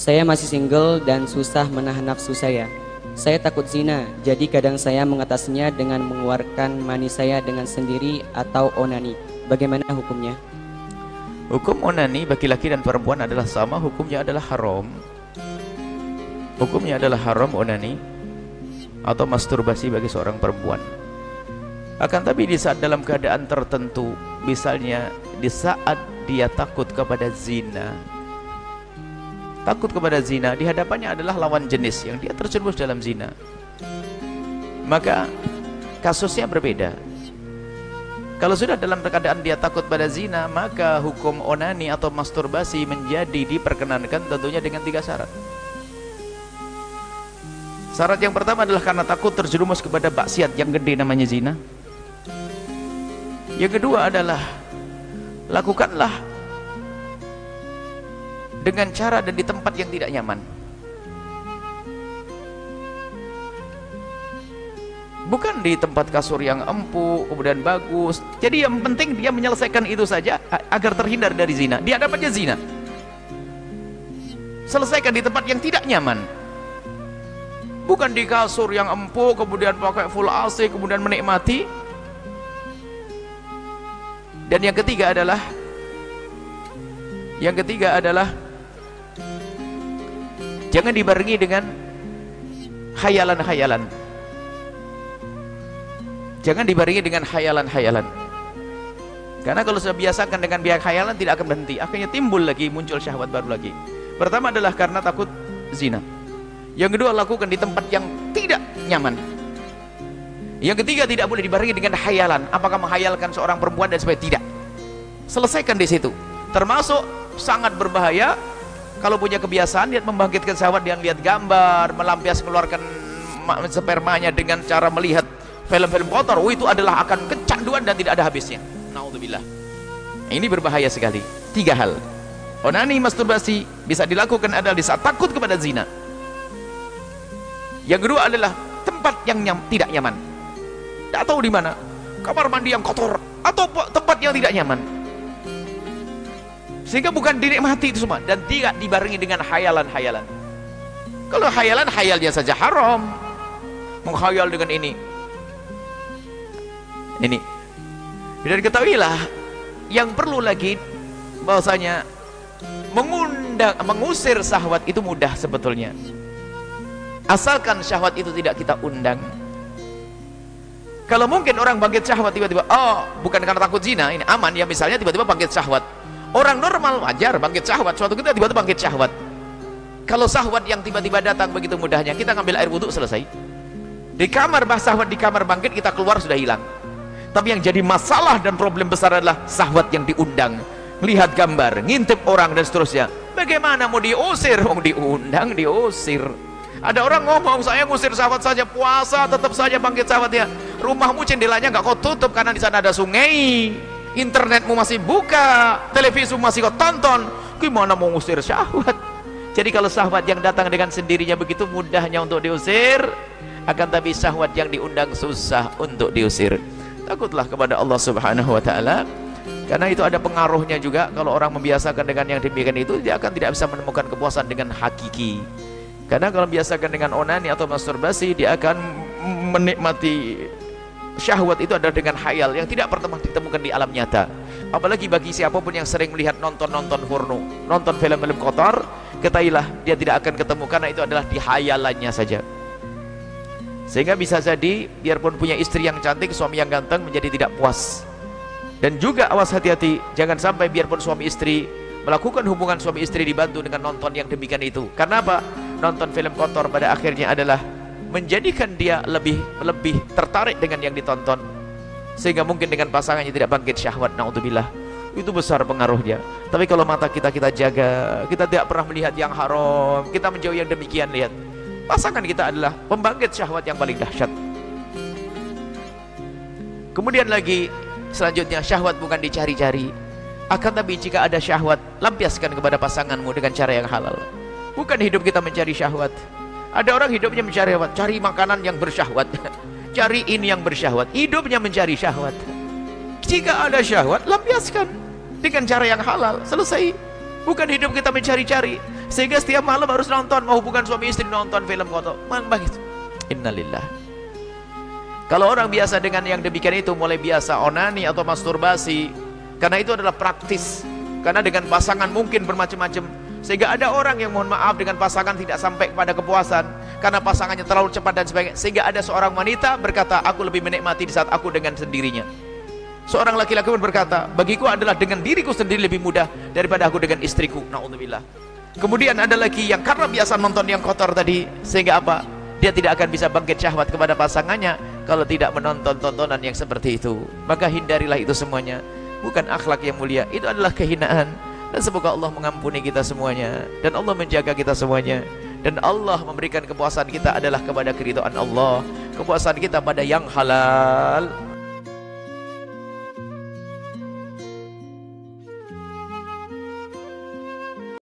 Saya masih single dan susah menahan nafsu saya. Saya takut zina, jadi kadang saya mengatasinya dengan mengeluarkan mani saya dengan sendiri atau onani. Bagaimana hukumnya? Hukum onani bagi laki dan perempuan adalah sama, hukumnya adalah haram. Hukumnya adalah haram onani atau masturbasi bagi seorang perempuan. Akan tapi di saat dalam keadaan tertentu, misalnya di saat dia takut kepada zina, di hadapannya adalah lawan jenis yang dia terjerumus dalam zina, maka kasusnya berbeda. Kalau sudah dalam keadaan dia takut pada zina, maka hukum onani atau masturbasi menjadi diperkenankan tentunya dengan 3 syarat. Syarat yang pertama adalah karena takut terjerumus kepada maksiat yang gede namanya zina. Yang kedua adalah lakukanlah dengan cara dan di tempat yang tidak nyaman. Bukan di tempat kasur yang empuk kemudian bagus. Jadi yang penting dia menyelesaikan itu saja agar terhindar dari zina. Di hadapannya zina, selesaikan di tempat yang tidak nyaman. Bukan di kasur yang empuk kemudian pakai full AC kemudian menikmati. Dan yang ketiga adalah jangan dibarengi dengan khayalan-khayalan. Jangan dibarengi dengan khayalan-khayalan. Karena kalau sudah biasakan dengan biak khayalan tidak akan berhenti. Akhirnya timbul lagi, muncul syahwat baru lagi. Pertama adalah karena takut zina. Yang kedua, lakukan di tempat yang tidak nyaman. Yang ketiga, tidak boleh dibarengi dengan khayalan. Apakah menghayalkan seorang perempuan dan sebagainya? Tidak. Selesaikan di situ. Termasuk sangat berbahaya kalau punya kebiasaan dia membangkitkan syahwat, dia lihat gambar, melampias mengeluarkan spermanya dengan cara melihat film-film kotor. Itu adalah akan kecanduan dan tidak ada habisnya. Naudzubillah. Ini berbahaya sekali. 3 hal. Onani, masturbasi bisa dilakukan adalah di saat takut kepada zina. Yang kedua adalah tempat yang tidak nyaman. Tidak tahu di mana, kamar mandi yang kotor atau tempat yang tidak nyaman, sehingga bukan dinikmati itu semua dan tidak dibarengi dengan khayalan-khayalan. Kalau khayalan, khayalnya saja haram. Menghayal dengan ini. Dan ketahuilah yang perlu lagi bahwasanya mengusir syahwat itu mudah sebetulnya. Asalkan syahwat itu tidak kita undang. Kalau mungkin orang bangkit syahwat tiba-tiba, oh bukan karena takut zina, ini aman ya, misalnya tiba-tiba bangkit syahwat. Orang normal wajar bangkit syahwat, suatu ketika tiba-tiba bangkit syahwat. Kalau syahwat yang tiba-tiba datang begitu mudahnya, kita ngambil air wudhu selesai. Di kamar syahwat, di kamar bangkit, kita keluar sudah hilang. Tapi yang jadi masalah dan problem besar adalah syahwat yang diundang. Melihat gambar, ngintip orang dan seterusnya. Bagaimana mau diusir? Mau diundang, diusir. Ada orang ngomong, saya ngusir syahwat saja, puasa tetap saja bangkit syahwatnya. Rumahmu jendelanya nggak kau tutup karena di sana ada sungai, internetmu masih buka, televisimu masih kau tonton. Gimana mau ngusir syahwat? Jadi kalau syahwat yang datang dengan sendirinya begitu mudahnya untuk diusir, akan tapi syahwat yang diundang susah untuk diusir. Takutlah kepada Allah Subhanahu wa taala, karena itu ada pengaruhnya juga. Kalau orang membiasakan dengan yang demikian itu, dia akan tidak bisa menemukan kepuasan dengan hakiki. Karena kalau biasakan dengan onani atau masturbasi, dia akan menikmati syahwat itu adalah dengan khayal yang tidak pernah ditemukan di alam nyata. Apalagi bagi siapapun yang sering melihat nonton porno, nonton film-film kotor, ketahuilah dia tidak akan ketemu, karena itu adalah di khayalannya saja. Sehingga bisa jadi biarpun punya istri yang cantik, suami yang ganteng, menjadi tidak puas. Dan juga awas, hati-hati, jangan sampai biarpun suami istri melakukan hubungan suami istri dibantu dengan nonton yang demikian itu. Karena apa? Nonton film kotor pada akhirnya adalah menjadikan dia lebih tertarik dengan yang ditonton, sehingga mungkin dengan pasangannya tidak bangkit syahwat. Naudzubillah. Itu besar pengaruhnya. Tapi kalau mata kita jaga, kita tidak pernah melihat yang haram, kita menjauhi yang demikian, lihat pasangan kita adalah pembangkit syahwat yang paling dahsyat. Kemudian lagi selanjutnya, syahwat bukan dicari-cari, akan tapi jika ada syahwat, lampiaskan kepada pasanganmu dengan cara yang halal. Bukan hidup kita mencari syahwat. Ada orang hidupnya mencari syahwat, cari makanan yang bersyahwat, cari ini yang bersyahwat, hidupnya mencari syahwat. Jika ada syahwat, lampiaskan dengan cara yang halal, selesai. Bukan hidup kita mencari-cari. Sehingga setiap malam harus nonton, mau hubungan suami istri nonton film kotor. Begitu. Innalillah. Kalau orang biasa dengan yang demikian itu, mulai biasa onani atau masturbasi, karena itu adalah praktis. Karena dengan pasangan mungkin bermacam-macam. Sehingga ada orang yang mohon maaf dengan pasangan tidak sampai kepada kepuasan karena pasangannya terlalu cepat dan sebagainya. Sehingga ada seorang wanita berkata, aku lebih menikmati di saat aku dengan sendirinya. Seorang laki-laki pun berkata, bagiku adalah dengan diriku sendiri lebih mudah daripada aku dengan istriku. Na'udzubillah. Kemudian ada lagi yang karena biasa nonton yang kotor tadi, sehingga apa? Dia tidak akan bisa bangkit syahwat kepada pasangannya kalau tidak menonton tontonan yang seperti itu. Maka hindarilah itu semuanya. Bukan akhlak yang mulia, itu adalah kehinaan. Dan semoga Allah mengampuni kita semuanya, dan Allah menjaga kita semuanya, dan Allah memberikan kepuasan kita adalah kepada keridhaan Allah, kepuasan kita pada yang halal.